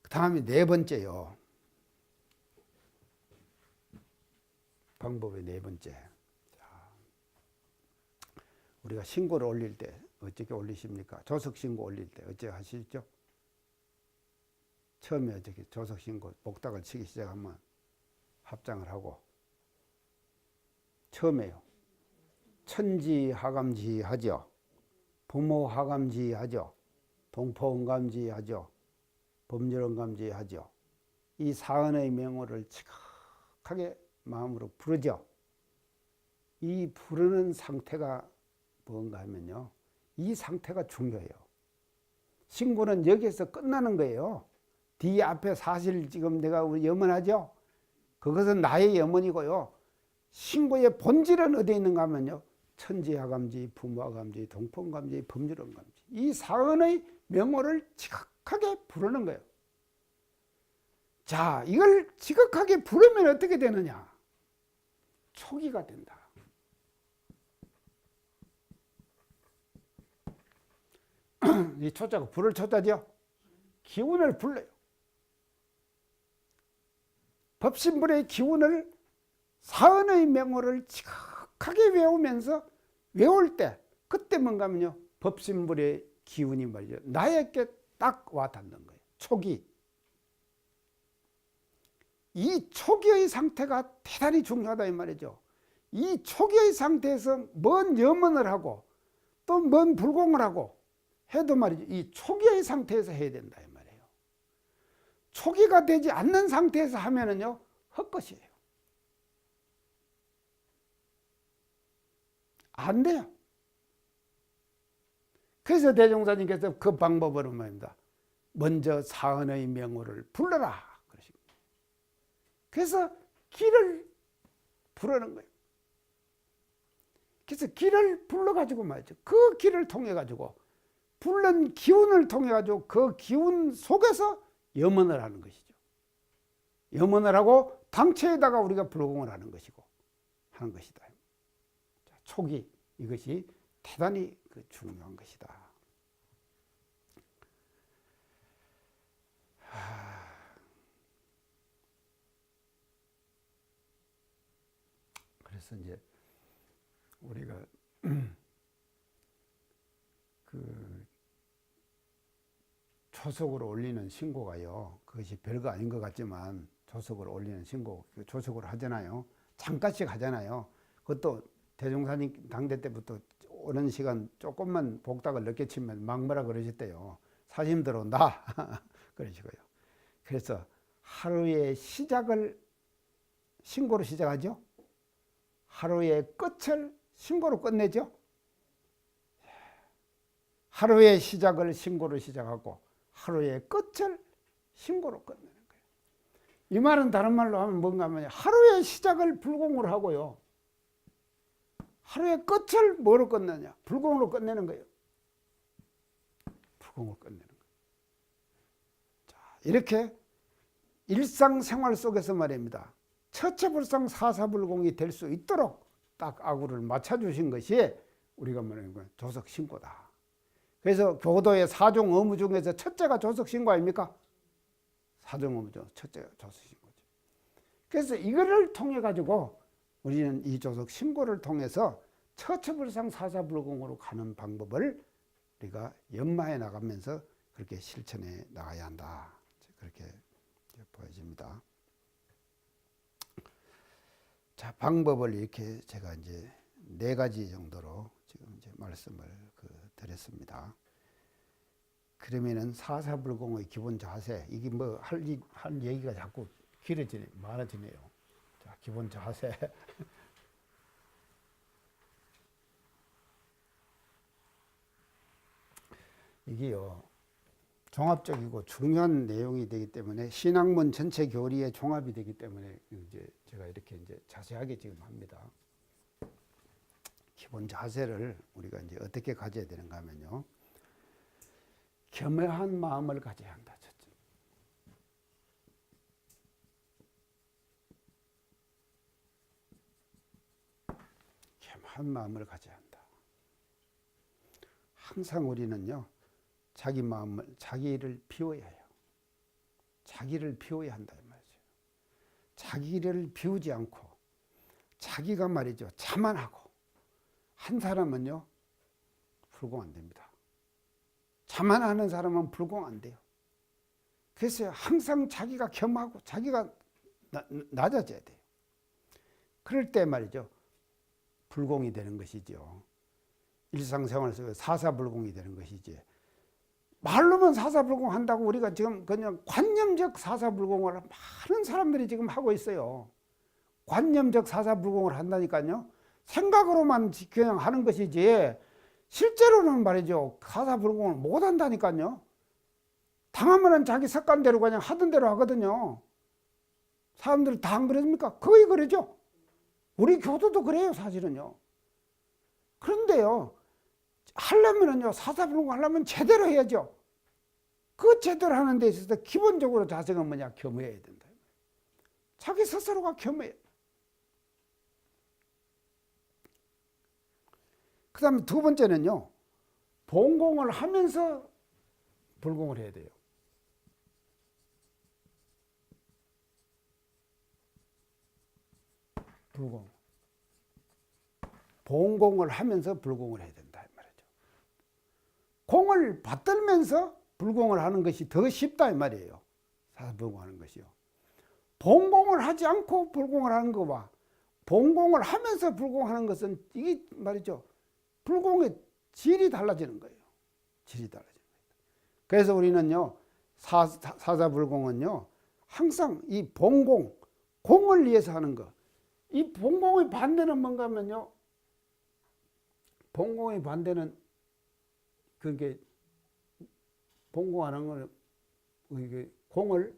그 다음에 네 번째요. 방법의 네 번째. 자, 우리가 신고를 올릴 때 어떻게 올리십니까? 조석 신고 올릴 때 어떻게 하시죠? 처음에 어떻게 조석 신고 복닥을 치기 시작하면 합장을 하고 처음에요. 천지 하감지 하죠. 부모 하감지 하죠. 동포 응감지 하죠. 법률 응감지 하죠. 이 사언의 명호를 지각하게 마음으로 부르죠. 이 부르는 상태가 뭔가 하면요. 이 상태가 중요해요. 신고는 여기에서 끝나는 거예요. 뒤 앞에 사실 지금 내가 우리 염원하죠. 그것은 나의 염원이고요. 신고의 본질은 어디에 있는가 하면요. 천지하감지, 부모하감지, 동포감지, 법률응감지. 이 사언의 명호를 지각하게 부르는 거예요. 자, 이걸 지각하게 부르면 어떻게 되느냐? 초기가 된다. 이 초자가 불을 초자죠. 기운을 불러요. 법신불의 기운을 사언의 명호를 지각하게 외우면서 외울 때 그때 뭔가 하면요. 법신불의 기운이 말이죠. 나에게 딱 와닿는 거예요. 초기. 이 초기의 상태가 대단히 중요하다 이 말이죠. 이 초기의 상태에서 뭔 염원을 하고 또 뭔 불공을 하고 해도 말이죠. 이 초기의 상태에서 해야 된다 이 말이에요. 초기가 되지 않는 상태에서 하면은요. 헛것이에요. 안 돼요. 그래서 대종사님께서 그 방법으로 말입니다. 먼저 사언의 명호를 불러라. 그러십니다. 그래서 기를 부르는 거예요. 그래서 기를 불러가지고 말이죠. 그 기를 통해가지고 불른 기운을 통해가지고 그 기운 속에서 염원을 하는 것이죠. 염원을 하고 당체에다가 우리가 불공을 하는 것이고 하는 것이다. 초기 이것이 대단히 중요한 것이다. 그래서 이제 우리가 그 조석으로 올리는 신고가요. 그것이 별거 아닌 것 같지만 조석으로 올리는 신고, 조석으로 하잖아요. 잠깐씩 하잖아요. 그것도 대종사님 당대 때부터 오는 시간 조금만 복닥을 늦게 치면 막 뭐라 그러셨대요. 사심 들어온다. 그러시고요. 그래서 하루의 시작을 신고로 시작하죠. 하루의 끝을 신고로 끝내죠. 하루의 시작을 신고로 시작하고 하루의 끝을 신고로 끝내는 거예요. 이 말은 다른 말로 하면 뭔가 하면 하루의 시작을 불공으로 하고요. 하루의 끝을 뭐로 끝내냐? 불공으로 끝내는 거예요. 불공으로 끝내는 거예요. 자, 이렇게 일상생활 속에서 말입니다. 처처불상 사사불공이 될 수 있도록 딱 아구를 맞춰주신 것이 우리가 말하는 건 조석신고다. 그래서 교도의 사종 의무 중에서 첫째가 조석신고 아닙니까? 사종 의무 중 첫째가 조석신고죠. 그래서 이거를 통해 가지고 우리는 이 조석신고를 통해서 처처불상 사사불공으로 가는 방법을 우리가 연마해 나가면서 그렇게 실천해 나가야 한다. 그렇게 보여집니다. 자, 방법을 이렇게 제가 이제 4가지 정도로 지금 이제 말씀을 드렸습니다. 그러면은 사사불공의 기본 자세, 이게 뭐 할 얘기가 자꾸 많아지네요. 자, 기본 자세. 이게요, 종합적이고 중요한 내용이 되기 때문에 신학문 전체 교리의 종합이 되기 때문에 이제 제가 이렇게 이제 자세하게 지금 합니다. 기본 자세를 우리가 이제 어떻게 가져야 되는가 하면요. 겸허한 마음을 가져야 한다. 첫째. 겸허한 마음을 가져야 한다. 항상 우리는요. 자기 마음을, 자기를 비워야 해요. 자기를 비워야 한다 이 말이죠. 자기를 비우지 않고 자기가 말이죠 자만하고 한 사람은요 불공 안 됩니다. 자만하는 사람은 불공 안 돼요. 그래서 항상 자기가 겸하고 자기가 낮아져야 돼요. 그럴 때 말이죠 불공이 되는 것이죠. 일상생활 속에 사사불공이 되는 것이지. 말로만 사사불공 한다고 우리가 지금 그냥 관념적 사사불공을 많은 사람들이 지금 하고 있어요. 관념적 사사불공을 한다니까요. 생각으로만 그냥 하는 것이지 실제로는 말이죠 사사불공을 못 한다니까요. 당하면은 자기 습관대로 그냥 하던 대로 하거든요. 사람들이 다 안 그러십니까? 거의 그러죠. 우리 교도도 그래요 사실은요. 그런데요 하려면은요 사사불공 하려면 제대로 해야죠. 그 제대로 하는 데 있어서 기본적으로 자세가 뭐냐 겸해야 된다. 자기 스스로가 겸해야. 그 다음에 두 번째는요 본공을 하면서 불공을 해야 돼요. 불공. 본공을 하면서 불공을 해야 된다 이 말이죠. 공을 받들면서 불공을 하는 것이 더 쉽다 이 말이에요. 사사불공하는 것이요. 본공을 하지 않고 불공을 하는 거와 본공을 하면서 불공하는 것은 이게 말이죠. 불공의 질이 달라지는 거예요. 질이 달라지는 거예요. 그래서 우리는요 사사불공은요 항상 이 본공, 공을 위해서 하는 거. 이 본공의 반대는 뭔가 하면요 본공의 반대는 그게 본공하는 걸 이게 공을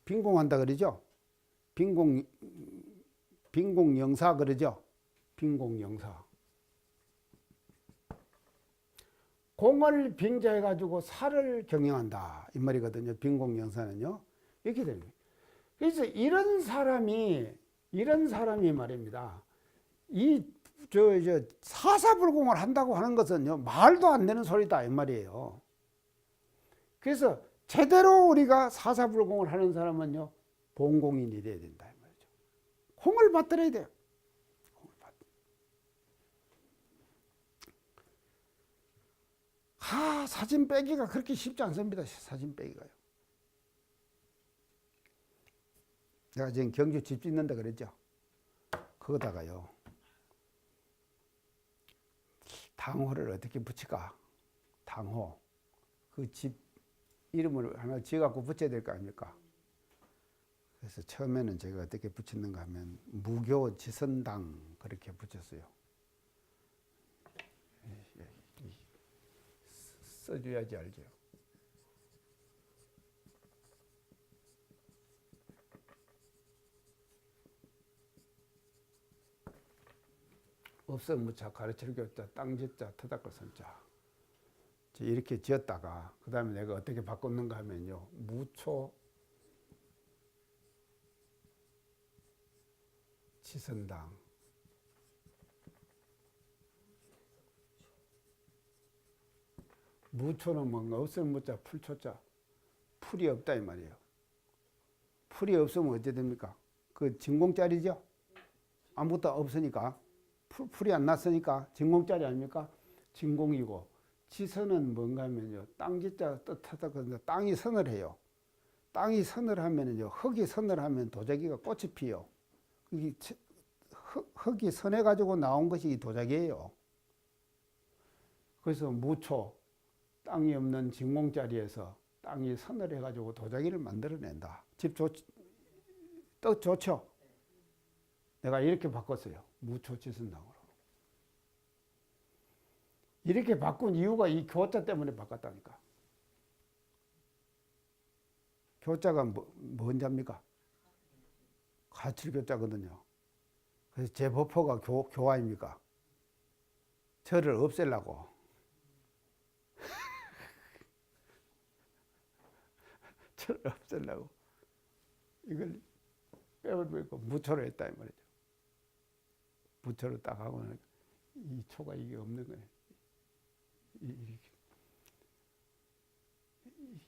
빈공한다 그러죠. 빈공영사 그러죠. 빈공영사. 공을 빙자해 가지고 사를 경영한다 이 말이거든요. 빈공영사는요 이렇게 되는 거예요. 그래서 이런 사람이 말입니다. 저 사사불공을 한다고 하는 것은요 말도 안 되는 소리다 이 말이에요. 그래서 제대로 우리가 사사불공을 하는 사람은요 본공인이 돼야 된다 이 말이죠. 공을 받들어야 돼요. 사진 빼기가 그렇게 쉽지 않습니다. 사진 빼기가요. 내가 지금 경주 집 짓는다 그랬죠. 거기다가요 당호를 어떻게 붙일까? 당호. 그 집 이름을 하나 지어갖고 붙여야 될 거 아닙니까? 그래서 처음에는 제가 어떻게 붙였는가 하면 무교지선당 그렇게 붙였어요. 써줘야지 알죠. 없어 무차 가르칠 교자 땅짓자 터닥을 선자 이렇게 지었다가 그 다음에 내가 어떻게 바꿨는가 하면요 무초 지선당 무초는 뭔가 없을 무자 풀초자 풀이 없다 이 말이에요. 풀이 없으면 어찌 됩니까? 그 진공짜리죠. 아무것도 없으니까 풀이 안 났으니까 진공짜리 아닙니까? 진공이고 지선은 뭔가 하면요 땅지자 뜻하다 그러는데 땅이 선을 해요. 땅이 선을 하면은요 흙이 선을 하면 도자기가 꽃이 피요. 이 흙이 선해 가지고 나온 것이 이 도자기예요. 그래서 무초 땅이 없는 진공자리에서 땅이 선을 해 가지고 도자기를 만들어낸다. 집 떡 좋죠? 내가 이렇게 바꿨어요. 무초지선당으로. 이렇게 바꾼 이유가 이 교자 때문에 바꿨다니까. 교자가 뭔 자입니까? 가출교자거든요. 그래서 제 법호가 교화입니까? 저를 없애려고. 저를 없애려고. 이걸 빼버리고 무초로 했다 이 말이죠. 무초로 딱 하고는 이 초가 이게 없는 거예요.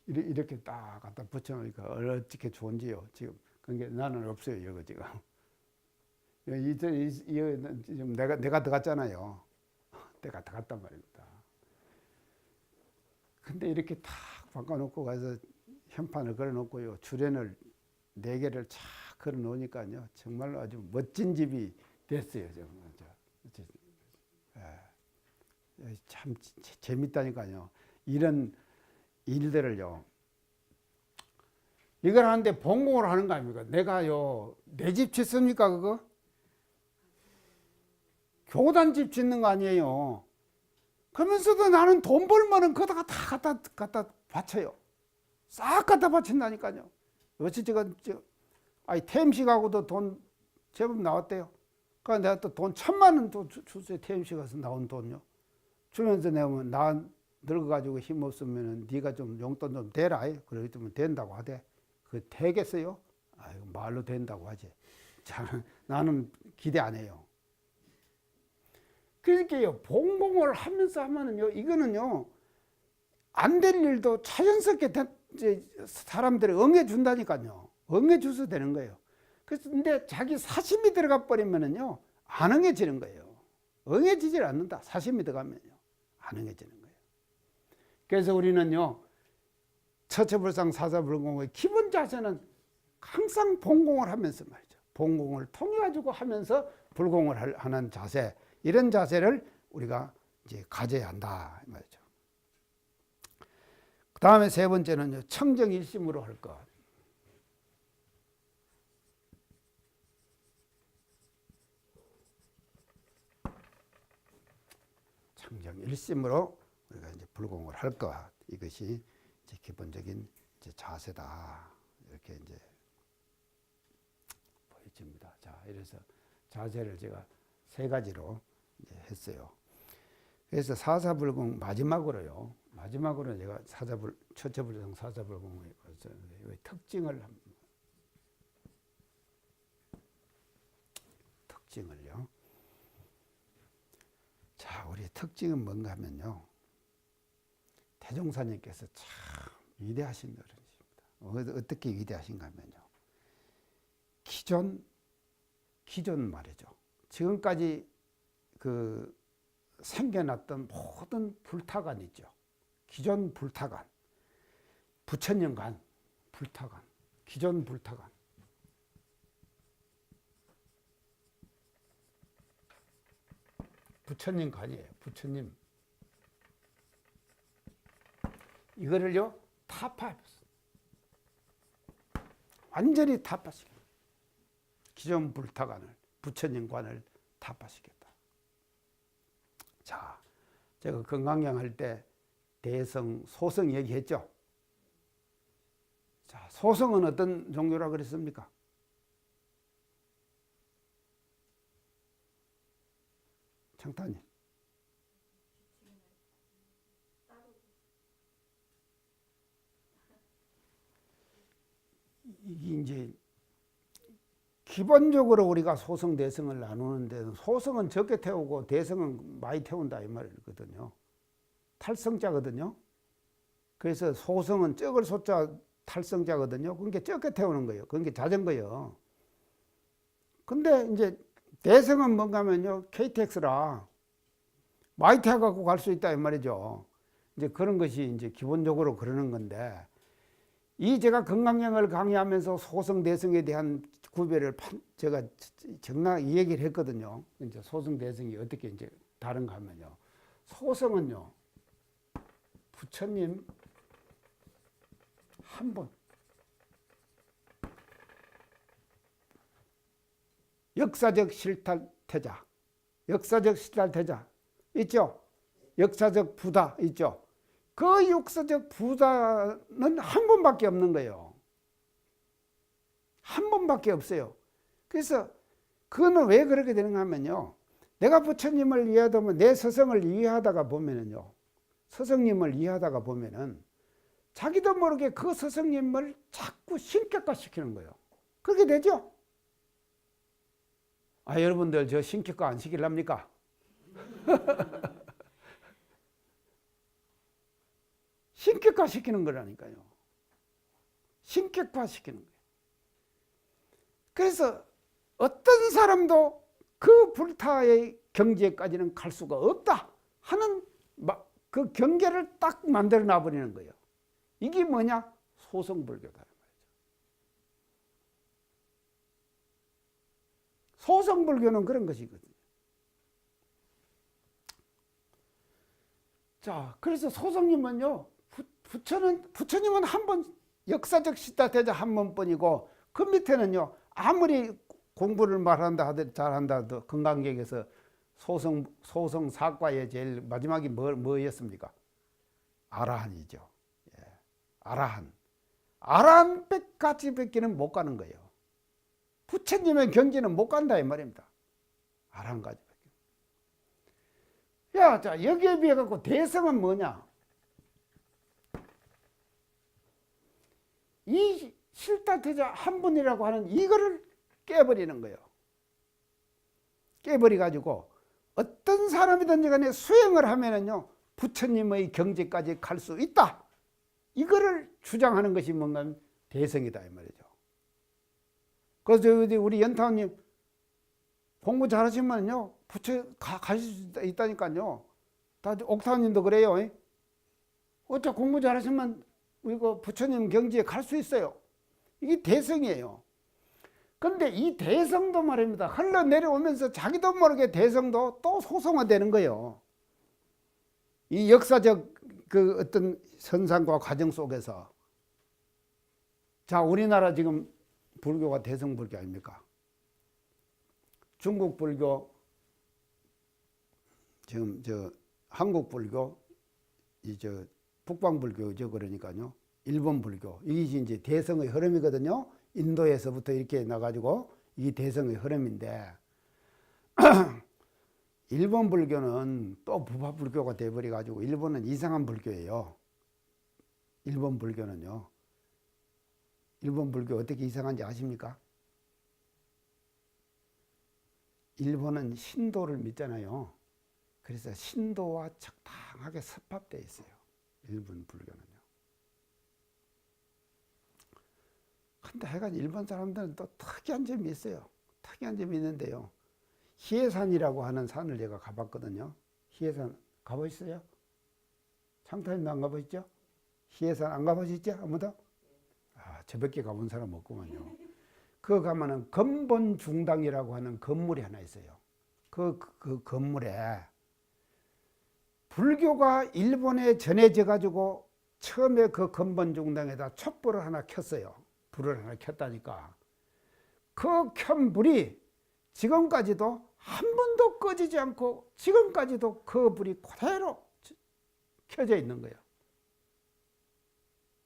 이렇게 딱 갖다 붙여놓으니까 어떻게 좋은지요. 지금 그게 나는 없어요. 이거 지금. 지금 내가 들어갔잖아요. 내가 들어갔단 말입니다. 근데 이렇게 탁 바꿔놓고 가서 현판을 걸어놓고요. 주련을 4개를 착 걸어놓으니까요. 정말로 아주 멋진 집이 됐어요. 참 재밌다니까요. 이런 일들을요. 이걸 하는데 본공을 하는 거 아닙니까? 내가요, 내 집 짓습니까, 그거? 교단집 짓는 거 아니에요. 그러면서도 나는 돈 벌면은 거기다가 다 갖다 바쳐요. 싹 갖다 바친다니까요. 어찌 아니, 태임식하고도 돈 제법 나왔대요. 그러니까 내가 또 돈 1,000만 원 또 줬어요. 태임식 가서 나온 돈요. 주면서 내가 뭐, 나 늙어가지고 힘없으면은 네가 좀 용돈 좀 대라. 그러면 된다고 하대. 그 되겠어요? 아이고, 말로 된다고 하지. 나는 기대 안 해요. 그러니까요, 봉공을 하면서 하면은요, 이거는요, 안 될 일도 자연스럽게 사람들이 응해준다니까요. 응해줘서 되는 거예요. 근데 자기 사심이 들어가 버리면은요, 안 응해지는 거예요. 응해지질 않는다. 사심이 들어가면요, 안 응해지는 거예요. 그래서 우리는요, 처처불상 사사불공의 기본 자세는 항상 봉공을 하면서 말이죠. 봉공을 통해 가지고 하면서 불공을 하는 자세, 이런 자세를 우리가 이제 가져야 한다 말이죠. 그 다음에 3번째는요, 청정일심으로 할 것. 청정일심으로 우리가 이제 불공을 할 것. 이것이 이제 기본적인 이제 자세다. 이렇게 이제 보여집니다. 자, 이래서 자세를 제가 3가지로 이제 했어요. 그래서 사사불공 마지막으로요. 마지막으로 제가 처처불상 사사불공의 특징을요. 자, 우리 특징은 뭔가 하면요. 대종사님께서 참 위대하신 어른이십니다. 어떻게 위대하신가 하면요. 기존 말이죠. 지금까지 그 생겨났던 모든 불타관 있죠. 기존 불타관, 부처님관 불타관, 기존 불타관. 부처님관이에요. 부처님. 이거를요, 타파해봤어요. 완전히 타파시켰어요. 기존 불타관을, 부처님관을 타파시켰다. 자, 제가 건강경 할 때 대성, 소성 얘기했죠. 자, 소성은 어떤 종교라 그랬습니까? 청탄님. 이게 이제 기본적으로 우리가 소성, 대성을 나누는데 소성은 적게 태우고 대성은 많이 태운다 이 말이거든요. 탈성자거든요. 그래서 소성은 적을 소자 탈성자거든요. 그러니까 적게 태우는 거예요. 그러니까 자전거예요. 근데 이제 대성은 뭔가 하면요, KTX라 많이 태워갖고 갈 수 있다 이 말이죠. 이제 그런 것이 이제 기본적으로 그러는 건데, 이 제가 건강형을 강의하면서 소성, 대성에 대한 구별을 제가 정확히 이 얘기를 했거든요. 이제 소성, 대성이 어떻게 이제 다른가 하면요. 소성은요, 부처님 한 분. 역사적 실탈태자. 역사적 실탈태자. 있죠? 역사적 부다. 있죠? 그 역사적 부다는 한 번밖에 없는 거예요. 한 번밖에 없어요. 그래서 그거는 왜 그렇게 되는가 하면요. 내가 부처님을 이해하다 보면 내 스승을 이해하다가 보면은요. 스승님을 이해하다가 보면은 자기도 모르게 그 스승님을 자꾸 신격화시키는 거예요. 그렇게 되죠? 아, 여러분들 저 신격화 안 시키랍니까? 신격화 시키는 거라니까요. 신격화 시키는 거예요. 그래서 어떤 사람도 그 불타의 경지에까지는 갈 수가 없다 하는 그 경계를 딱 만들어 놔버리는 거예요. 이게 뭐냐? 소성불교다. 소성불교는 그런 것이거든요. 자, 그래서 소성님은요, 부처님은 한 번, 역사적 시다대자 한 번뿐이고, 그 밑에는요, 아무리 공부를 말한다 하더라도 잘한다 하더라도 금강경에서 소성 사과의 제일 마지막이 뭐였습니까? 아라한이죠. 예. 아라한. 아라한까지밖에는 못 가는 거예요. 부처님의 경지는 못 간다 이 말입니다. 아라한까지밖에. 야, 자, 여기에 비해 갖고 대성은 뭐냐? 이 실다태자 한 분이라고 하는 이거를 깨버리는 거예요. 깨버리 가지고 어떤 사람이든지 간에 수행을 하면은요, 부처님의 경지까지 갈 수 있다. 이거를 주장하는 것이 뭔가 대성이다 이 말이죠. 그래서 우리 연타님 공부 잘하시면요, 부처 가실 수 있다니까요. 다 옥타님도 그래요. 어차 공부 잘하시면 이거 부처님 경지에 갈 수 있어요. 이게 대성이에요. 근데 이 대성도 말입니다. 흘러내려오면서 자기도 모르게 대성도 또 소성화되는 거예요. 이 역사적 그 어떤 선상과 과정 속에서. 자, 우리나라 지금 불교가 대성불교 아닙니까? 중국 불교, 지금 한국 불교, 북방 불교죠. 그러니까요. 일본 불교. 이게 이제 대성의 흐름이거든요. 인도에서부터 이렇게 나가지고 이게 대성의 흐름인데, 일본 불교는 또 부파 불교가 돼버려 가지고 일본은 이상한 불교예요. 일본 불교는요. 일본 불교 어떻게 이상한지 아십니까? 일본은 신도를 믿잖아요. 그래서 신도와 적당하게 섭합되어 있어요. 일본 불교는요. 근데 하여간 일본 사람들은 또 특이한 점이 있어요. 특이한 점이 있는데요. 희해산이라고 하는 산을 제가 가봤거든요. 희해산 가보셨어요? 창타님도 안 가보셨죠? 희해산 안 가보셨죠? 아무도? 아, 저밖에 가본 사람 없구만요. 그거 가면은 건본중당이라고 하는 건물이 하나 있어요. 그 건물에 불교가 일본에 전해져 가지고 처음에 그 건본중당에다 촛불을 하나 켰어요. 불을 하나 켰다니까. 그 켠 불이 지금까지도 한 번도 꺼지지 않고 지금까지도 그 불이 그대로 켜져 있는 거예요.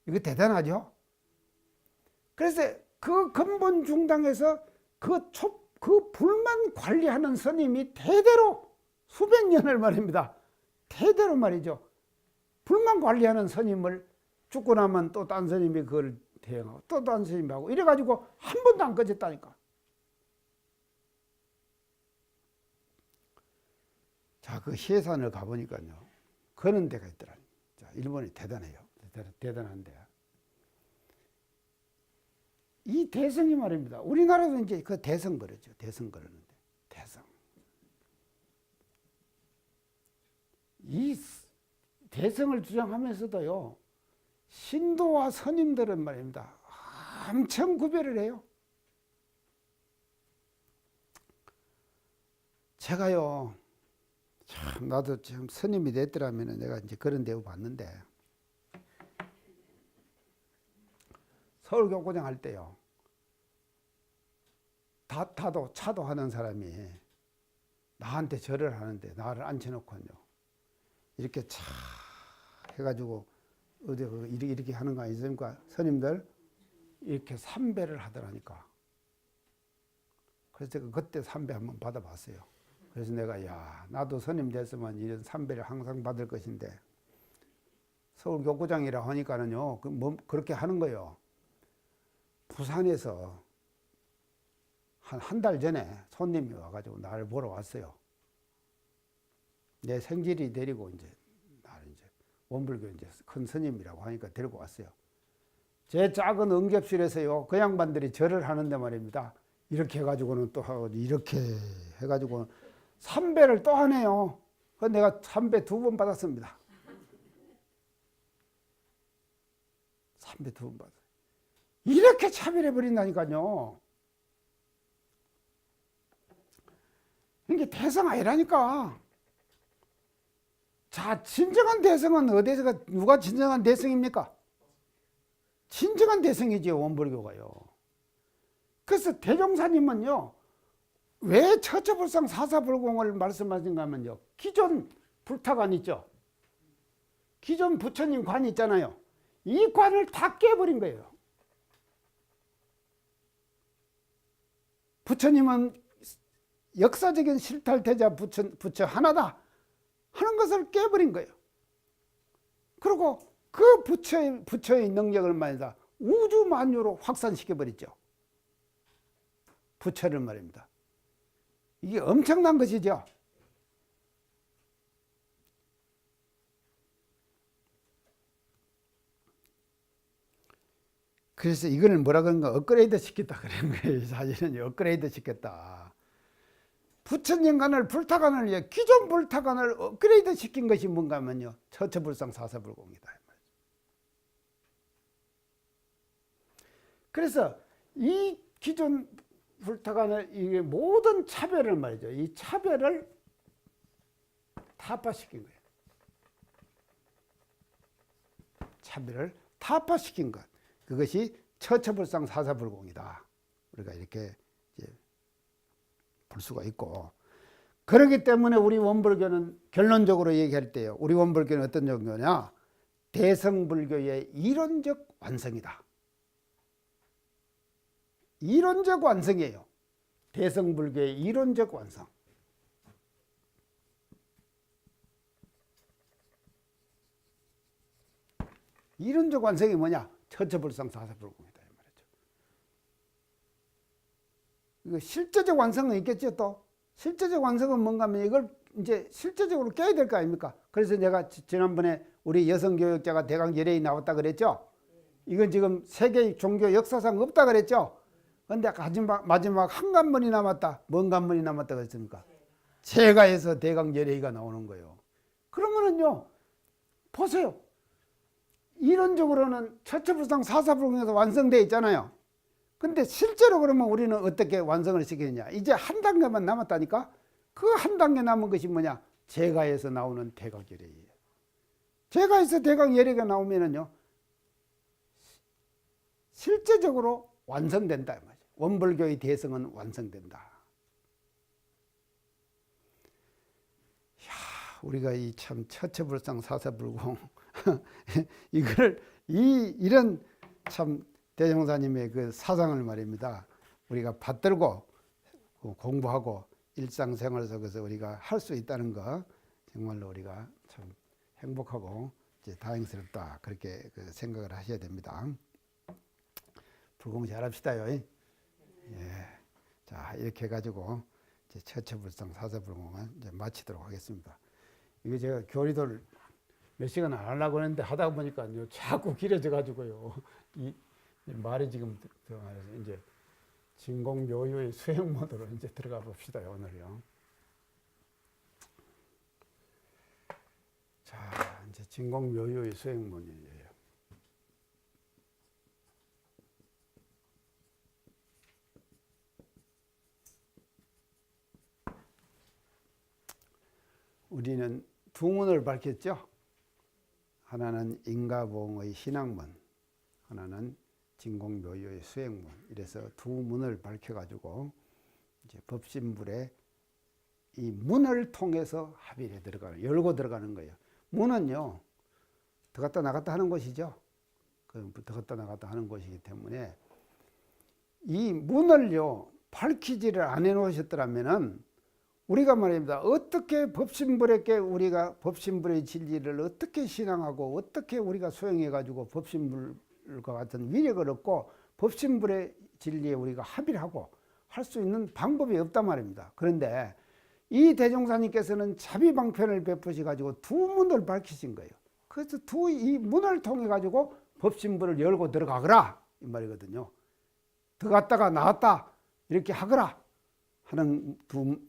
이거 대단하죠? 그래서 그 건본중당에서 그 불만 관리하는 스님이 대대로 수백 년을 말입니다. 대대로 말이죠. 불만 관리하는 스님을 죽고 나면 또 딴 스님이 그걸 대응하고 또 딴 스님이 하고 이래가지고 한 번도 안 꺼졌다니까. 자, 그 해산을 가보니까요. 그런 데가 있더라고요. 자, 일본이 대단해요. 대단한데. 이 대성이 말입니다. 우리나라도 이제 그 대성 그러죠. 대성 그러는데. 대성. 이 대성을 주장하면서도요. 신도와 스님들은 말입니다. 엄청 구별을 해요. 제가요. 참 나도 지금 스님이 됐더라면 내가 이제 그런 데を봤는데 서울 교구장 할 때요. 차도 하는 사람이 나한테 절을 하는데 나를 앉혀놓고요. 이렇게 차 해가지고 어디 이렇게 하는 거 아니십니까? 스님들 이렇게 삼배를 하더라니까. 그래서 제가 그때 삼배 한번 받아봤어요. 그래서 내가 야 나도 스님 됐으면 이런 삼배를 항상 받을 것인데 서울 교구장이라 하니까는요 그렇게 하는 거예요. 부산에서 한 달 전에 손님이 와가지고 나를 보러 왔어요. 내 생질이 데리고 이제 나를 이제 원불교 이제 큰 스님이라고 하니까 데리고 왔어요. 제 작은 응접실에서요, 그 양반들이 절을 하는데 말입니다. 이렇게 해가지고는 또 하고, 이렇게 해가지고 삼배를 또 하네요. 그 내가 삼배 2번 받았습니다. 삼배 2번 받았어요. 이렇게 차별해 버린다니까요. 이게 대성 아니라니까. 자, 진정한 대성은 어디서, 누가 진정한 대성입니까? 진정한 대성이지요, 원불교가요. 그래서 대종사님은요, 왜 처처불상 사사불공을 말씀하신가 하면요, 기존 불타관 있죠? 기존 부처님 관 있잖아요. 이 관을 다 깨버린 거예요. 부처님은 역사적인 실탈태자 부처 하나다 하는 것을 깨버린 거예요. 그리고 그 부처의 능력을 말이다 우주 만유로 확산시켜버렸죠. 부처를 말입니다. 이게 엄청난 것이죠. 그래서 이거는 뭐라 그런가, 업그레이드 시켰다 그런 거예요. 사실은 업그레이드 시켰다. 부처님관을 불타관을, 기존 불타관을 업그레이드 시킨 것이 뭔가 하면요, 처처불상 사사불공이다. 그래서 이 기존 불타관을, 이게 모든 차별을 말이죠, 이 차별을 타파시킨 거예요. 차별을 타파시킨 것, 그것이 처처불상 사사불공이다. 우리가 이렇게 이제 볼 수가 있고, 그렇기 때문에 우리 원불교는 결론적으로 얘기할 때요, 우리 원불교는 어떤 종교냐, 대성불교의 이론적 완성이다. 이론적 완성이에요. 대성불교의 이론적 완성. 이론적 완성이 뭐냐? 처처불상 사사불공이다 이 말이죠. 이거 실제적 완성은 있겠죠. 또 실제적 완성은 뭔가 하면 이걸 이제 실제적으로 깨야 될 거 아닙니까? 그래서 내가 지난번에 우리 여성교역자가 대강 열애에 나왔다 그랬죠. 이건 지금 세계 종교 역사상 없다 그랬죠. 그런데 마지막 한 관문이 남았다. 뭔 관문이 남았다 그랬습니까? 제가에서 대강 열애가 나오는 거예요. 그러면은요, 보세요. 이론적으로는 처처불상 사사불공에서 완성되어 있잖아요. 근데 실제로 그러면 우리는 어떻게 완성을 시키느냐? 이제 한 단계만 남았다니까? 그 한 단계 남은 것이 뭐냐? 제가에서 나오는 대각열애예요. 제가에서 대각열애가 나오면은요, 실제적으로 완성된다. 원불교의 대성은 완성된다. 이야, 우리가 이 참 처처불상 사사불공 이걸 이런 참 대종사님의 그 사상을 말입니다. 우리가 받들고 공부하고 일상생활 속에서 우리가 할 수 있다는 거, 정말로 우리가 참 행복하고 이제 다행스럽다, 그렇게 그 생각을 하셔야 됩니다. 불공 잘합시다요. 예. 자, 이렇게 해가지고 이제 처처불상 사사불공은 이제 마치도록 하겠습니다. 이게 제가 교리도를 몇 시간 안 하려고 했는데 하다 보니까요, 자꾸 길어져 가지고요, 이 말이 지금 들어가서 이제 진공묘유의 수행 모드로 이제 들어가 봅시다, 오늘요. 자, 이제 진공묘유의 수행 모드예요. 우리는 두 문을 밝혔죠. 하나는 인가보응의 신학문, 하나는 진공묘유의 수행문. 이래서 두 문을 밝혀가지고 이제 법신불에 이 문을 통해서 합의에 들어가는, 열고 들어가는 거예요. 문은요, 들어갔다 나갔다 하는 곳이죠. 들어갔다 나갔다 하는 곳이기 때문에 이 문을요, 밝히지를 안 해놓으셨더라면은 우리가 말입니다. 어떻게 법신불에게 우리가 법신불의 진리를 어떻게 신앙하고 어떻게 우리가 수행해가지고 법신불과 같은 위력을 얻고 법신불의 진리에 우리가 합의를 하고 할 수 있는 방법이 없단 말입니다. 그런데 이 대종사님께서는 자비방편을 베푸셔가지고 두 문을 밝히신 거예요. 그래서 이 문을 통해 가지고 법신부를 열고 들어가거라 이 말이거든요. 들어갔다가 나왔다 이렇게 하거라 하는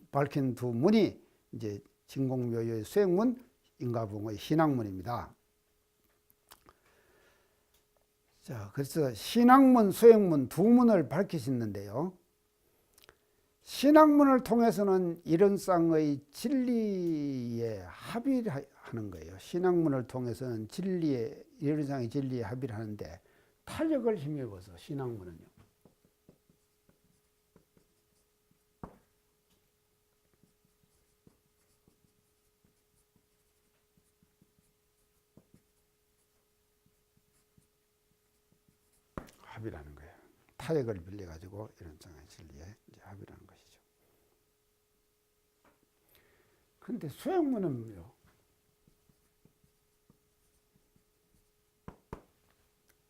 밝힌 두 문이 이제 진공묘유의 수행문, 인가붕의 신앙문입니다. 자, 그래서 신앙문, 수행문 두 문을 밝히시는데요. 신앙문을 통해서는 이런상의 진리에 합의하는 거예요. 신앙문을 통해서는 이런상의 진리에 합의를 하는데 탄력을 힘입어서 신앙문은요. 합의라는 거예요. 타액을 빌려가지고 이런상의 진리에 이제 합의라는 것이죠. 근데 수행문은요,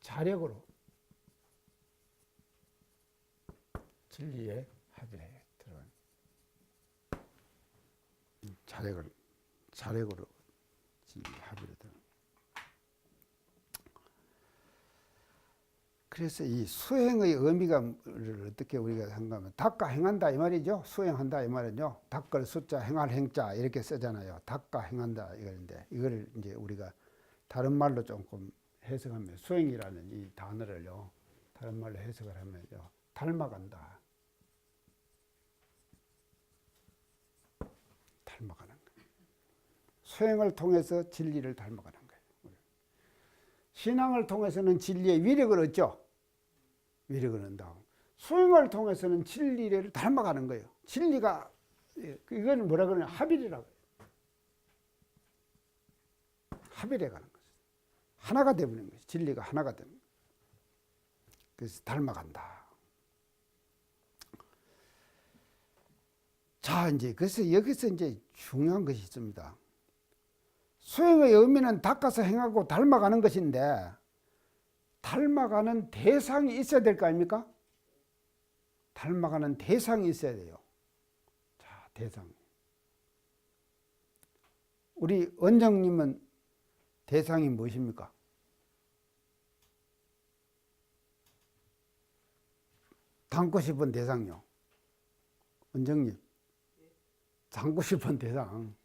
자력으로 진리에 합의를 들어간 자력으로 진리에 합의를 들어간. 그래서 이 수행의 의미가 어떻게 우리가 생각하면 닦아 행한다 이 말이죠. 수행한다 이 말은요. 닦을 숫자 행할 행자 이렇게 쓰잖아요. 닦아 행한다 이거인데 이거를 이제 우리가 다른 말로 조금 해석하면 수행이라는 이 단어를요. 다른 말로 해석을 하면요. 닮아간다. 닮아가는 거예요. 수행을 통해서 진리를 닮아가는 거예요. 신앙을 통해서는 진리의 위력을 얻죠. 위력을 얻는다. 수행을 통해서는 진리를 닮아가는 거예요. 진리가 이건 뭐라 그러냐 합일이라고 해요. 합일해 가는 거죠. 하나가 되버리는 거죠. 진리가 하나가 되는 거예요. 그래서 닮아간다. 자, 이제 그래서 여기서 이제 중요한 것이 있습니다. 수행의 의미는 닦아서 행하고 닮아가는 것인데 닮아가는 대상이 있어야 될 거 아닙니까? 닮아가는 대상이 있어야 돼요. 자, 대상. 우리 원장님은 대상이 무엇입니까? 닮고 싶은 대상요. 원장님. 닮고 싶은 대상.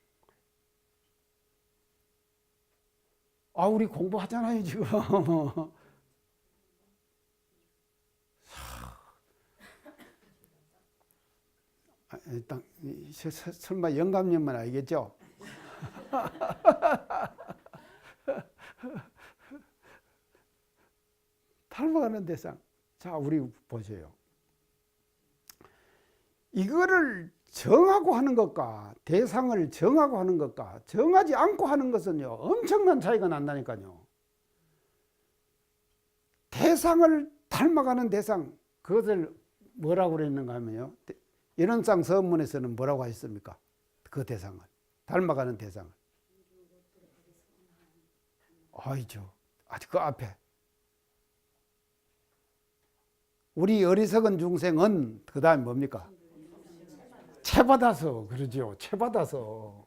아, 우리 공부하잖아요, 지금. 일단 설마 영감님만 알겠죠? 닮아가는 대상. 자, 우리 보세요. 이거를 정하고 하는 것과 대상을 정하고 하는 것과 정하지 않고 하는 것은요 엄청난 차이가 난다니까요. 대상을 닮아가는 대상, 그것을 뭐라고 그랬는가 하면요, 이런상 서문에서는 뭐라고 하셨습니까? 그 대상을 닮아가는 대상을 아니죠. 아직 그 앞에 우리 어리석은 중생은 그 다음에 뭡니까? 채받아서. 그러죠. 채받아서.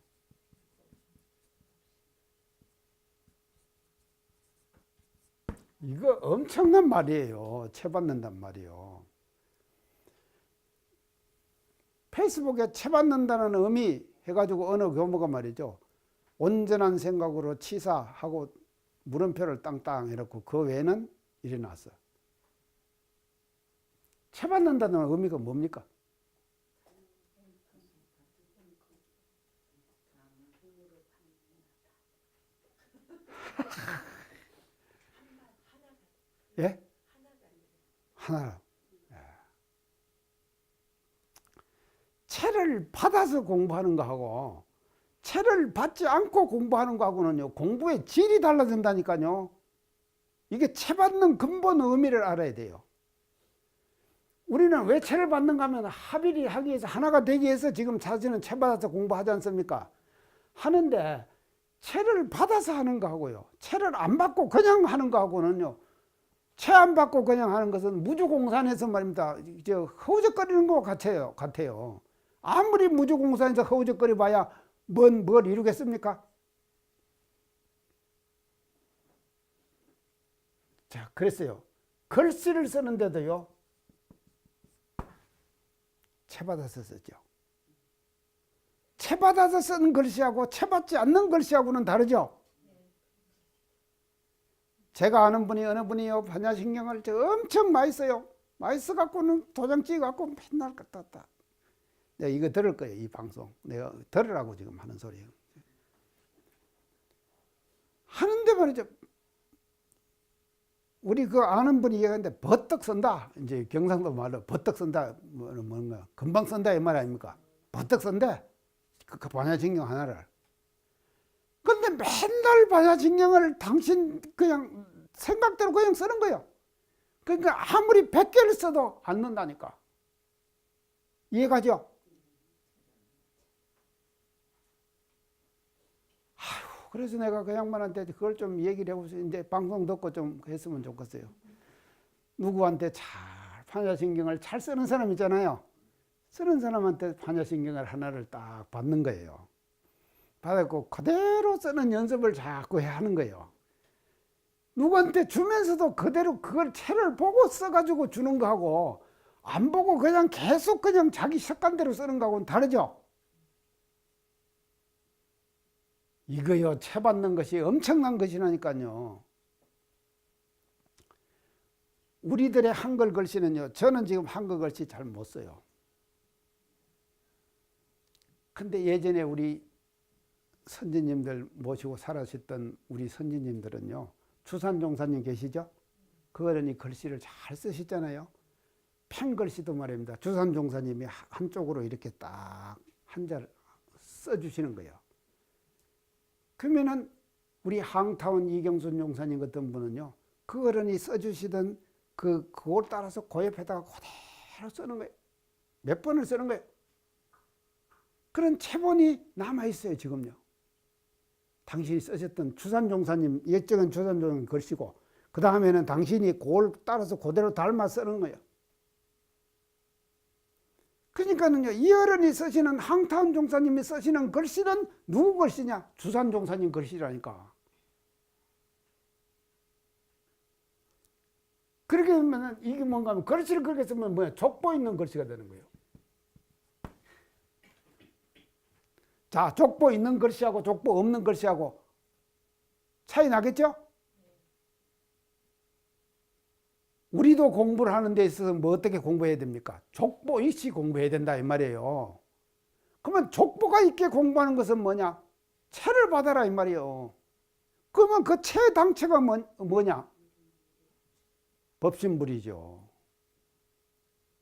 이거 엄청난 말이에요. 채받는단 말이에요. 페이스북에 채받는다는 의미 해가지고 어느 교무가 말이죠. 온전한 생각으로 치사하고 물음표를 땅땅 해놓고 그 외에는 일어났어. 채받는다는 의미가 뭡니까? 예? 하나. 예. 채를 받아서 공부하는 거하고 채를 받지 않고 공부하는 거하고는요 공부의 질이 달라진다니까요. 이게 채 받는 근본 의미를 알아야 돼요. 우리는 왜 채를 받는가 하면 합일이 하기 위해서 하나가 되기 위해서 지금 자신은 채 받아서 공부하지 않습니까? 하는데 채를 받아서 하는 거하고요 채를 안 받고 그냥 하는 거하고는요, 채 안 받고 그냥 하는 것은 무주공산에서 말입니다. 허우적거리는 것 같아요. 아무리 무주공산에서 허우적거리 봐야 뭘 이루겠습니까? 자, 그랬어요. 글씨를 쓰는데도요, 채받아서 쓰죠. 채받아서 쓰는 글씨하고 채받지 않는 글씨하고는 다르죠. 제가 아는 분이 어느 분이요, 반야신경을 엄청 많이 써요. 많이 써갖고는 도장 찍어갖고 맨날 갖다 놨다. 내가 이거 들을 거예요, 이 방송. 내가 들으라고 지금 하는 소리예요. 하는데 말이죠. 우리 그 아는 분이 얘기하는데 버떡 쓴다. 이제 경상도 말로 버떡 쓴다. 뭔가 금방 쓴다 이 말 아닙니까? 버떡 쓴대. 그 반야신경 하나를. 근데 맨날 반야신경을 당신 그냥 생각대로 그냥 쓰는 거예요. 그러니까 아무리 100개를 써도 안 는다니까. 이해가죠? 아휴, 그래서 내가 그 양반한테 그걸 좀 얘기를 해보세요. 이제 방송 듣고 좀 했으면 좋겠어요. 누구한테 잘 반야신경을 잘 쓰는 사람 있잖아요. 쓰는 사람한테 반야신경을 하나를 딱 받는 거예요. 받았고 그대로 쓰는 연습을 자꾸 해야 하는 거예요. 누구한테 주면서도 그대로 그걸 채를 보고 써가지고 주는 거하고 안 보고 그냥 계속 그냥 자기 습관대로 쓰는 거하고는 다르죠. 이거요, 채 받는 것이 엄청난 것이라니까요. 우리들의 한글 글씨는요, 저는 지금 한글 글씨 잘 못 써요. 근데 예전에 우리 선지님들 모시고 살아셨던 우리 선지님들은요, 주산종사님 계시죠? 그러니 글씨를 잘 쓰시잖아요. 펜글씨도 말입니다. 주산종사님이 한쪽으로 이렇게 딱 한자를 써주시는 거예요. 그러면은 우리 항타운 이경순 용사님 같은 분은요, 그 어른이 써주시던 그걸 따라서 고옆에다가 그대로 쓰는 거예요. 몇 번을 쓰는 거예요. 그런 체본이 남아있어요, 지금요. 당신이 쓰셨던 주산종사님, 옛적은 주산종사님 글씨고, 그 다음에는 당신이 그걸 따라서 그대로 닮아 쓰는 거예요. 그러니까는요, 이 어른이 쓰시는 항타운 종사님이 쓰시는 글씨는 누구 글씨냐? 주산종사님 글씨라니까. 그렇게 하면 이게 뭔가 하면 글씨를 그렇게 쓰면 뭐야? 족보 있는 글씨가 되는 거예요. 자, 족보 있는 글씨하고 족보 없는 글씨하고 차이 나겠죠? 우리도 공부를 하는 데 있어서 뭐 어떻게 공부해야 됩니까? 족보 있이 공부해야 된다 이 말이에요. 그러면 족보가 있게 공부하는 것은 뭐냐? 채를 받아라 이 말이에요. 그러면 그 채 당체가 뭐냐? 법신불이죠.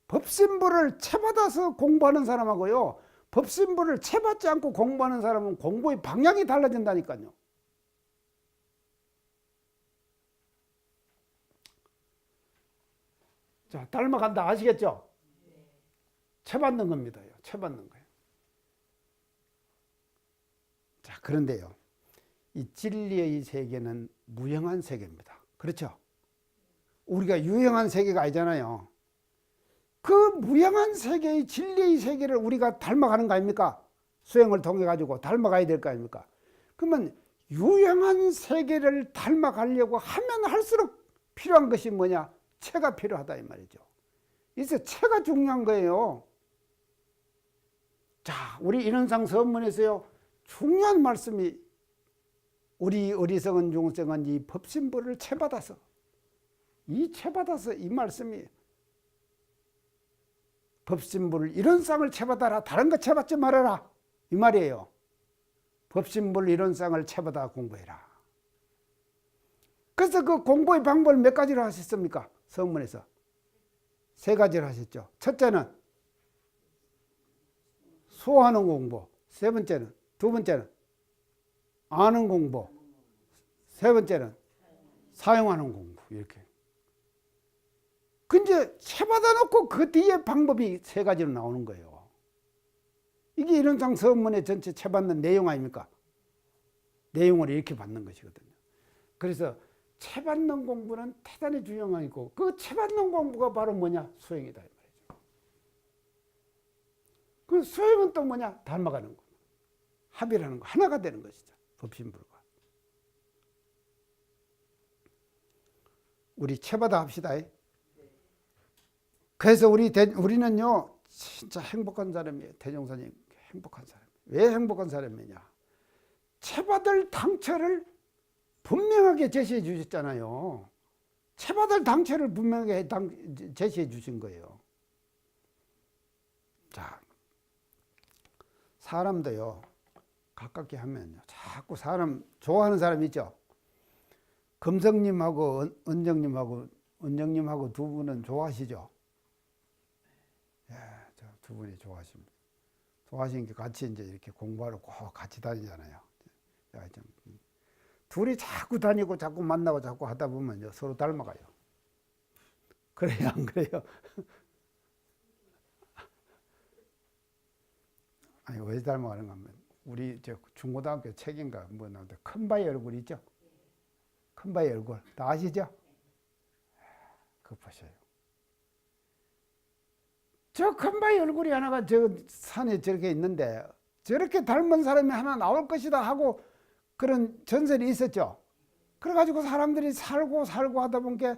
법신불을 채받아서 공부하는 사람하고요, 법신불을 채받지 않고 공부하는 사람은 공부의 방향이 달라진다니까요. 자, 닮아간다 아시겠죠? 채받는 겁니다. 채받는 거예요. 자, 그런데요, 이 진리의 세계는 무형한 세계입니다. 그렇죠? 우리가 유형한 세계가 아니잖아요. 그 무형한 세계의 진리의 세계를 우리가 닮아가는 거 아닙니까? 수행을 통해 가지고 닮아가야 될 거 아닙니까? 그러면 유형한 세계를 닮아가려고 하면 할수록 필요한 것이 뭐냐? 채가 필요하다 이 말이죠. 그래서 채가 중요한 거예요. 자, 우리 인원상 서문에서요, 중요한 말씀이 우리 어리석은 중생은 이 법신불을 채받아서, 이 채받아서 이 말씀이 법신불 이런 쌍을 채받아라, 다른 거 채받지 말아라 이 말이에요. 법신불 이런 쌍을 채받아 공부해라. 그래서 그 공부의 방법을 몇 가지로 하셨습니까? 성문에서 세 가지를 하셨죠. 첫째는 소하는 공부, 세 번째는, 두 번째는 아는 공부, 세 번째는 사용하는 공부. 이렇게. 근데 채받아 놓고 그 뒤에 방법이 세 가지로 나오는 거예요. 이게 이론상 서문의 전체 채받는 내용 아닙니까? 내용을 이렇게 받는 것이거든요. 그래서 채받는 공부는 대단히 중요한 거고, 그 채받는 공부가 바로 뭐냐? 수행이다 이 말이죠. 그 수행은 또 뭐냐? 닮아가는 거, 합이라는 거, 하나가 되는 것이죠. 법신불과. 우리 체받아 합시다. 그래서 우리는요 진짜 행복한 사람이에요. 대종사님 행복한 사람. 왜 행복한 사람이냐? 체받을 당처를 분명하게 제시해 주셨잖아요. 체받을 당처를 분명하게 제시해 주신 거예요. 자, 사람도요 가깝게 하면요 자꾸 사람 좋아하는 사람 있죠. 금성님하고 은정님하고 두 분은 좋아하시죠? 예, 저 두 분이 좋아하십니다. 좋아하시는 게 같이 이제 이렇게 공부하러 꼭 같이 다니잖아요. 둘이 자꾸 다니고 자꾸 만나고 자꾸 하다 보면요 서로 닮아가요. 그래요, 안 그래요? 아니 왜 닮아가는가 하면 우리 저 중고등학교 책인가 뭐 나오는데 큰바위 얼굴 있죠? 큰바위 얼굴 다 아시죠? 그거 보세요. 저 큰바위 얼굴이 하나가 저 산에 저렇게 있는데 저렇게 닮은 사람이 하나 나올 것이다 하고 그런 전설이 있었죠. 그래가지고 사람들이 살고 하다 보니까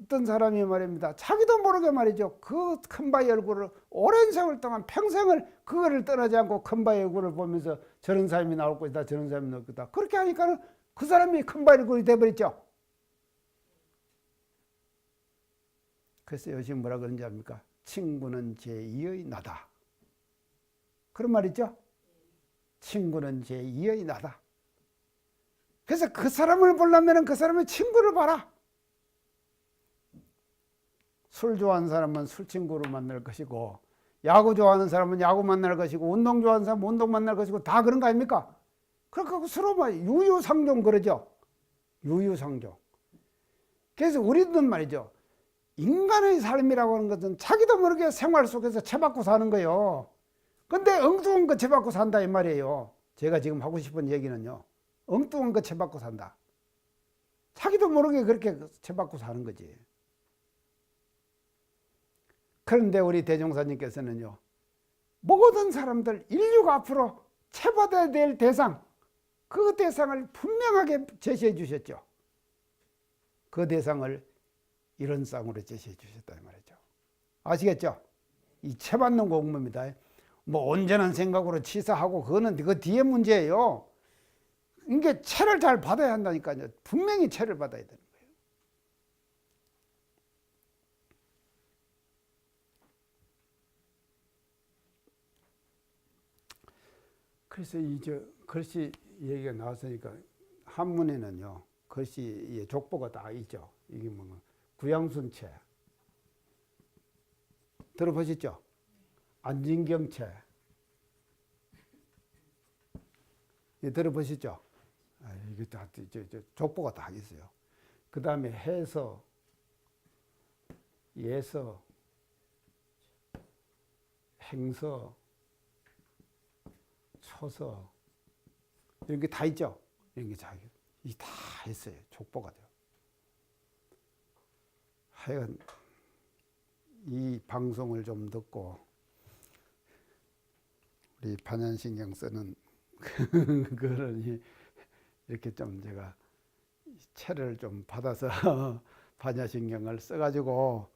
어떤 사람이 말입니다. 자기도 모르게 말이죠. 그 큰바위 얼굴을 오랜 세월 동안 평생을 그거를 떠나지 않고 큰바위 얼굴을 보면서 저런 사람이 나올 것이다. 저런 사람이 나올 것이다. 그렇게 하니까는 그 사람이 큰바위 얼굴이 돼버렸죠. 그래서 요즘 뭐라 그런지 압니까? 친구는 제2의 나다. 그런 말 있죠? 친구는 제2의 나다. 그래서 그 사람을 보려면 그 사람의 친구를 봐라. 술 좋아하는 사람은 술 친구로 만날 것이고 야구 좋아하는 사람은 야구 만날 것이고 운동 좋아하는 사람은 운동 만날 것이고 다 그런 거 아닙니까? 그러니까 서로 막 유유상종 그러죠. 유유상종. 그래서 우리도 말이죠. 인간의 삶이라고 하는 것은 자기도 모르게 생활 속에서 채받고 사는 거예요. 근데 엉뚱한 거 채받고 산다 이 말이에요. 제가 지금 하고 싶은 얘기는요. 엉뚱한 거 채받고 산다. 자기도 모르게 그렇게 채받고 사는 거지. 그런데 우리 대종사님께서는요. 모든 사람들 인류가 앞으로 채받아야 될 대상 그 대상을 분명하게 제시해 주셨죠. 그 대상을 이런 쌍으로 제시해 주셨다 이 말이죠. 아시겠죠? 이 채받는 공부입니다. 뭐 온전한 생각으로 치사하고 그거는 그 뒤에 문제예요. 이게 채를 잘 받아야 한다니까요. 분명히 채를 받아야 되는 거예요. 그래서 이제 글씨 얘기가 나왔으니까 한문에는요 글씨 족보가 다 있죠. 이게 뭐 구양순체 들어보셨죠? 안진경체 들어보셨죠? 이게 다 족보가 다 있어요. 그 다음에 해서, 예서, 행서, 처서 이런 게 다 있죠. 이런 게 다 있어요. 족보가 돼요. 하여간 이 방송을 좀 듣고 우리 반야신경 쓰는 그런 이렇게 좀 제가 채를 좀 받아서 반야신경을 써가지고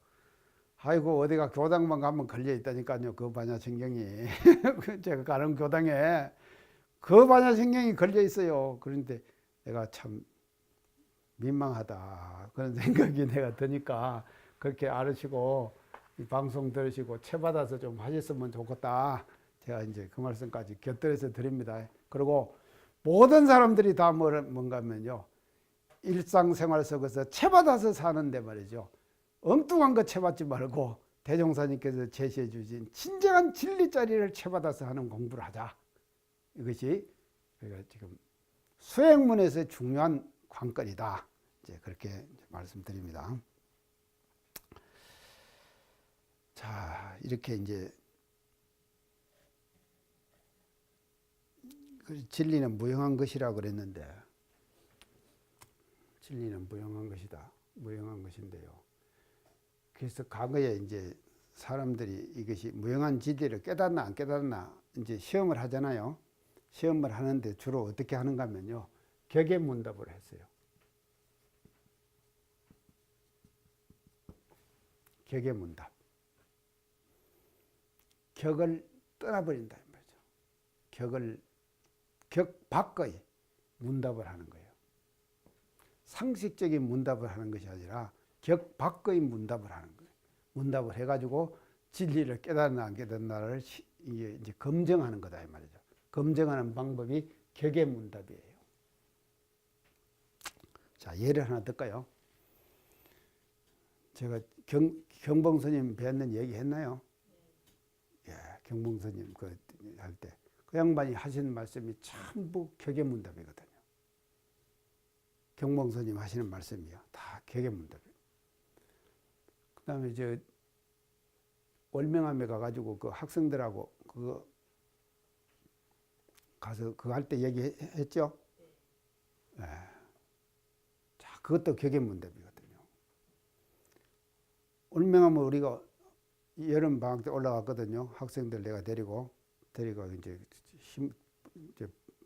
아이고 어디가 교당만 가면 걸려 있다니까요. 그 반야신경이 제가 가는 교당에 그 반야신경이 걸려 있어요. 그런데 내가 참 민망하다 그런 생각이 내가 드니까 그렇게 알으시고 이 방송 들으시고 채 받아서 좀 하셨으면 좋겠다. 제가 이제 그 말씀까지 곁들여서 드립니다. 그리고 모든 사람들이 다 뭔가 하면요. 일상생활 속에서 채 받아서 사는데 말이죠. 엉뚱한 거 채 받지 말고 대종사님께서 제시해 주신 진정한 진리자리를 채 받아서 하는 공부를 하자. 이것이 우리가 지금 수행문에서 중요한 관건이다. 이제 그렇게 말씀드립니다. 자, 이렇게 이제 진리는 무형한 것이라고 그랬는데 진리는 무형한 것이다. 무형한 것인데요. 그래서 과거에 이제 사람들이 이것이 무형한 진리를 깨닫나 안 깨닫나 이제 시험을 하잖아요. 시험을 하는데 주로 어떻게 하는가 하면요. 격의문답을 했어요. 격의 문답. 격을 떠나버린다 이 말이죠. 격 밖의 문답을 하는 거예요. 상식적인 문답을 하는 것이 아니라 격 밖의 문답을 하는 거예요. 문답을 해가지고 진리를 깨닫나 안 깨닫나를 이제 검증하는 거다 이 말이죠. 검증하는 방법이 격의 문답이에요. 자, 예를 하나 들까요? 제가 경봉 스님 뵙는 얘기 했나요? 예, 경봉 스님 할 때 그 양반이 하시는 말씀이 전부 격의 문답이거든요. 경봉 스님 하시는 말씀이요, 다 격의 문답이에요. 그다음에 저 월명암에 가가지고 그 학생들하고 그거 가서 그거 할 때 얘기했죠. 예. 자, 그것도 격의 문답이거든요. 월명암은 우리가 여름 방학 때 올라갔거든요. 학생들 내가 데리고 이제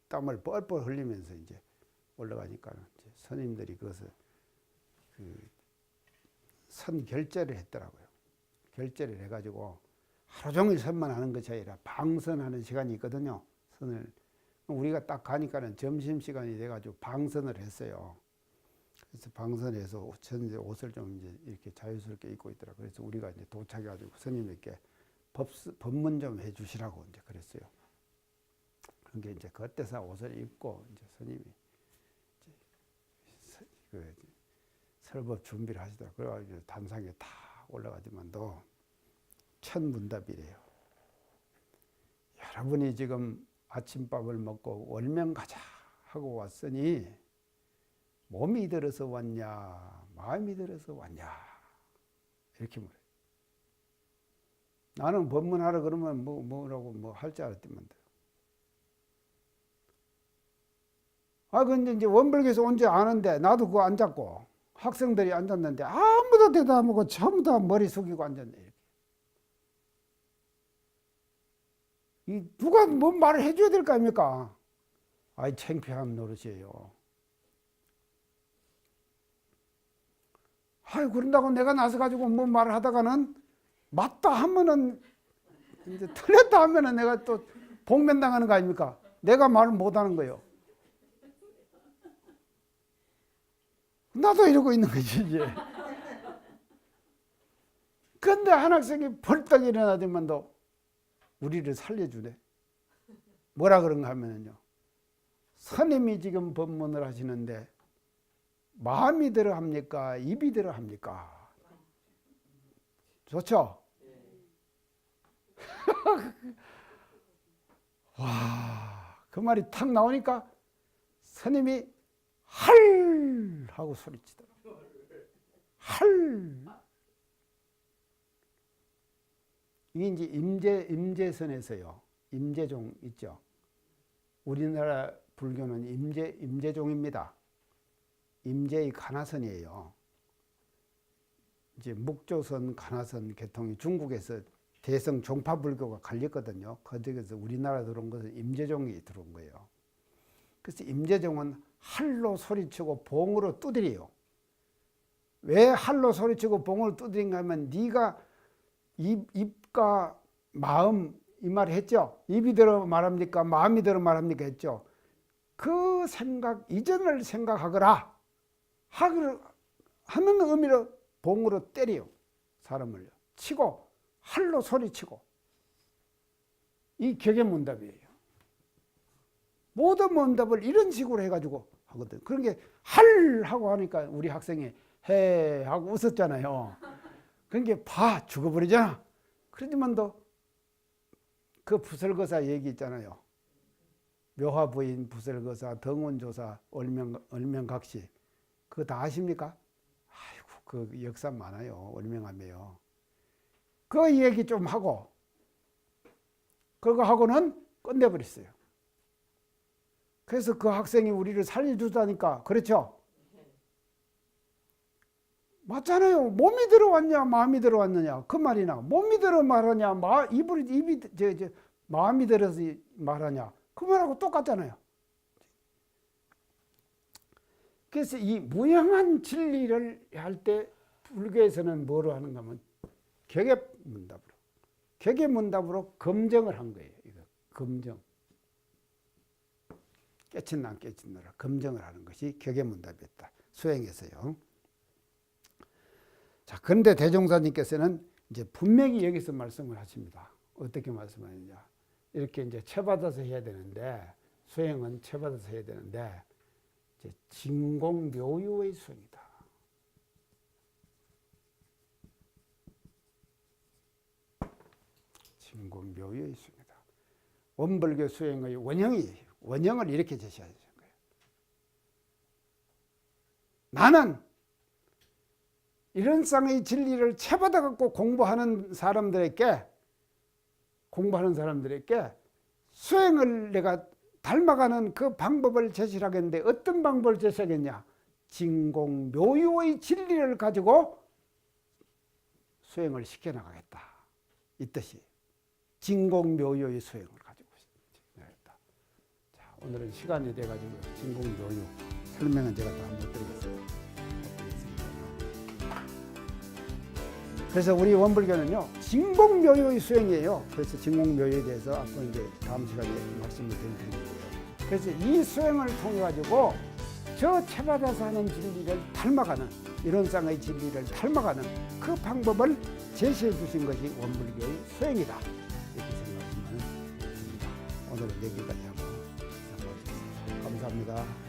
땀을 뻘뻘 흘리면서 이제 올라가니까 이제 스님들이 그것을 선 결제를 했더라고요. 결제를 해가지고 하루 종일 선만 하는 것이 아니라 방선하는 시간이 있거든요. 선을 우리가 딱 가니까는 점심 시간이 돼가지고 방선을 했어요. 그래서 방선해서 저는 옷을 좀 이제 이렇게 자유스럽게 입고 있더라고요. 그래서 우리가 이제 도착해가지고 스님에게 법문 좀 해주시라고 이제 그랬어요. 그게 이제 그때서 옷을 입고 이제 스님이 이제 설법 준비를 하시더라고요. 그래가지고 단상에 다 올라가지만도 천문답이래요. 여러분이 지금 아침밥을 먹고 월명 가자 하고 왔으니 몸이 들어서 왔냐 마음이 들어서 왔냐 이렇게 물어요. 나는 법문하러 그러면 뭐라고 뭐 할 줄 알았더만. 근데 이제 원불교에서 온 줄 아는데 나도 그거 앉았고 학생들이 앉았는데 아무도 대답 안 하고 전부 다 머리 숙이고 앉았네. 이렇게. 누가 뭐 말을 해줘야 될 거 아닙니까? 아이 창피한 노릇이에요. 그런다고 내가 나서가지고 뭐 말을 하다가는 맞다 하면은 이제 틀렸다 하면은 내가 또 복면당하는 거 아닙니까? 내가 말을 못하는 거예요. 나도 이러고 있는 거지 이제. 근데 한 학생이 벌떡 일어나더만도 우리를 살려주네. 뭐라 그런가 하면은요, 스님이 지금 법문을 하시는데 마음이 들어 합니까? 입이 들어 합니까? 좋죠? 와, 그 말이 탁 나오니까 스님이 할 하고 소리치더라고요. 할. 이게 이제 임재선에서요. 임재종 있죠. 우리나라 불교는 임재종입니다. 임재의 가나선이에요. 이제 묵조선, 가나선 계통이 중국에서 대성 종파 불교가 갈렸거든요. 거기서 우리나라 들어온 것은 임재종이 들어온 거예요. 그래서 임재종은 할로 소리치고 봉으로 두드려요. 왜 할로 소리치고 봉으로 두드린가 하면 네가 입과 마음 이 말 했죠. 입이 들어 말합니까? 마음이 들어 말합니까? 했죠. 그 생각 이전을 생각하거라 하는 의미로 봉으로 때려요. 사람을요. 치고 할로 소리치고. 이 격의 문답이에요. 모든 문답을 이런 식으로 해가지고 하거든. 그런 게 할 하고 하니까 우리 학생이 해 하고 웃었잖아요. 그런 게 봐 죽어버리잖아. 그러지만도 그 부설거사 얘기 있잖아요. 묘화부인, 부설거사, 덩운조사, 얼명각시 그거 다 아십니까? 아이고 그 역사 많아요. 얼명하며요. 그 얘기 좀 하고 그거 하고는 끝내버렸어요. 그래서 그 학생이 우리를 살려주다니까. 그렇죠? 맞잖아요. 몸이 들어왔냐 마음이 들어왔느냐 그 말이나 몸이 들어 말하냐 마음이 들어서 말하냐 그 말하고 똑같잖아요. 그래서 이 무형한 진리를 할 때 불교에서는 뭐로 하는가 하면 격예문답으로. 격예문답으로 검증을 한 거예요. 이거 검증. 깨친나 안 깨친나를 검증을 하는 것이 격예문답이었다. 수행에서요. 자, 그런데 대종사님께서는 이제 분명히 여기서 말씀을 하십니다. 어떻게 말씀하느냐. 이렇게 이제 체받아서 해야 되는데, 수행은 체받아서 해야 되는데, 이제 진공묘유의 수행이다. 진공묘유의 수행이다. 원불교 수행의 원형을 이렇게 제시하신 거예요. 나는 이런 쌍의 진리를 채받아 갖고 공부하는 사람들에게 수행을 내가 닮아가는 그 방법을 제시를 하겠는데, 어떤 방법을 제시하겠냐? 진공묘유의 진리를 가지고 수행을 시켜나가겠다. 이 뜻이 진공묘유의 수행을 가지고 시켜나가겠다. 자, 오늘은 시간이 돼가지고 진공묘유 설명은 제가 다 못 드리겠습니다. 그래서 우리 원불교는요, 진공묘유의 수행이에요. 그래서 진공묘유에 대해서 앞으로 이제 다음 시간에 말씀을 드릴 텐데요. 그래서 이 수행을 통해 가지고 저 체받아서 하는 진리를 닮아가는, 이론상의 진리를 닮아가는 그 방법을 제시해 주신 것이 원불교의 수행이다. 이렇게 생각하시면 됩니다. 오늘은 여기까지 하고 감사합니다.